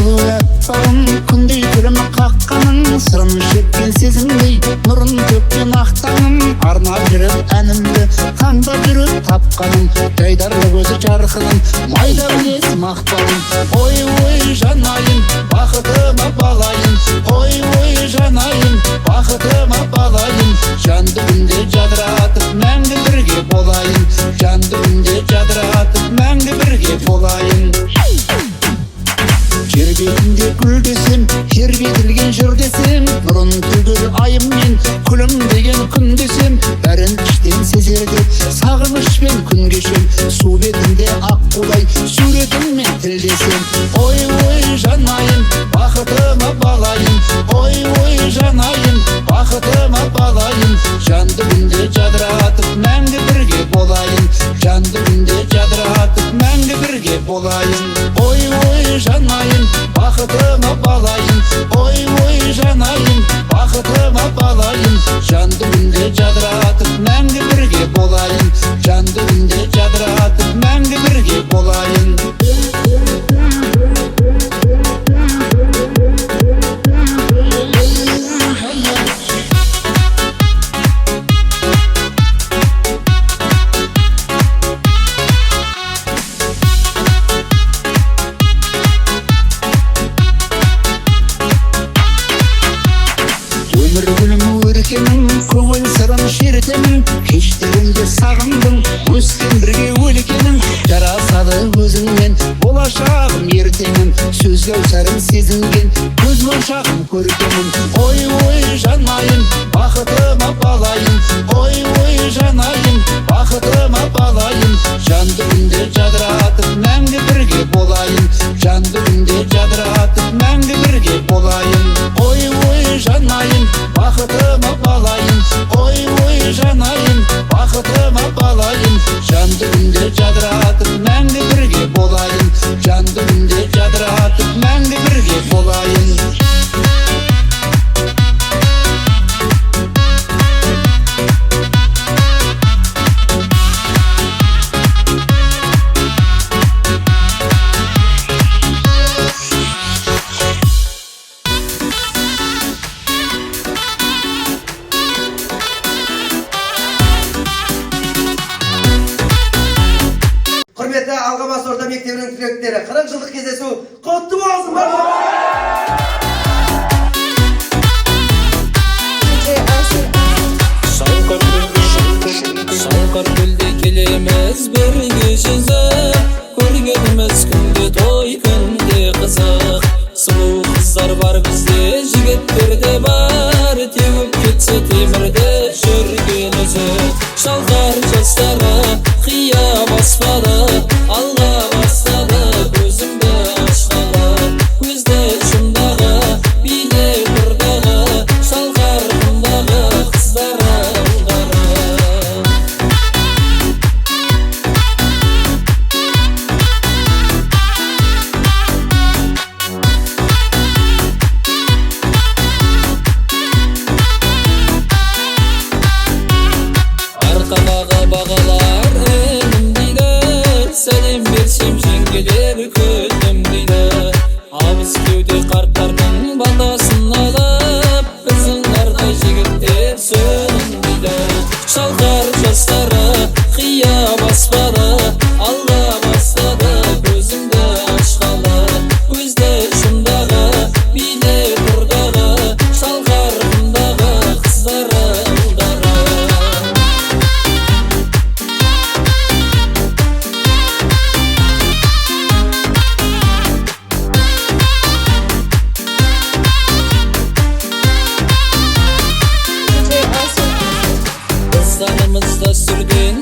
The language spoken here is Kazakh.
Сұлу әппағым күндей түрім қаққаның, сырын шеккен сезімдей нұрын төккен ақтаның. Арнап жүріп әнімді таңдап жүріп тапқаның, жайдарлы көзі жарқының майда мінез мақтауың. Ой ой жанайын, бақытыма балайын, ой ой жанайын, бақытыма балайын. Жанды күнде жадыратып мәңгі бірге болайын, жанды күнде жадыратып мәңгі бірге болайын. Жер бетінде гүл десем, тербетілген жыр десем, нұрын төгер айыммен күлім деген күн десем, бәрін іштен сезерде сағынышпен күн кешем. Су бетінде ақ құлай суретіңмен тілдесем. Ой ой жанайын, бақытыма балайын, ой ой жанайын, бақытыма балайын. Жанды күнде жадыратып мәңгі бірге болайын, жанды күнде жадыратып мәңгі бірге болайын. Ой ой жанайын, бақытыма балайын, ой ой жанайын, бақытыма балайын. Жанды күнде жадыратып мәңгі бірге болайын, жанды күнде жадыратып мәңгі бірге болайын. Өмір гүлім өркенің, көңіл сырын шертемін. Кештерімде сағындым, өскен бірге өлкенің. Жарасады өзіңмен болашағым ертеңім, сөз кәусәрім сезінген көз моншағым көркемім. Ой ой жанайын, бақытыма балайын, ой ой жанайын, бақытыма балайын. Жанды күнде жадыратып мәңгі бірге болайын, жанды күнде жадыратып мәңгі бірге болайын. Ой ой жанайын, бақытыма балайын, ой ой жанайын, бақытыма балайын. Жанды күнде жадыратып мәңгі бірге болайын, жанды күнде жадыратып мәңгі бірге болайын. Құрметті Алғабас орта мектебінің түлектері, 40 жылдық кездесу құтты болсын! Шалқар көлде келеміз бірге жүзіп, көргеніміз күнде той, күнде қызық. Сұлу қыздар бар бізде, жігіттер де бар, теуіп кетсе темірді жүрген үзіп. Шалқар жастары қия баспады, алға бастады, көзімді ашқалы. Көзді жұмдағы, биле бұрдағы, шалқар құмдағы қыздары ұлдары. Арқадағы бағалар үнім дейді, сәлем берсем жеңгелер күлдім дейді. Абыз кеуде қарттардың батасын алып, біздің ардай жігіттер сөнім дейді. Шалқар жастары қия баспады, алға бастады, көзімді ашқалы. Көзді жұмдағы, биле бұрдағы, шалқар құмдағы қыздары ұлдары. Қыздарымызда сүрген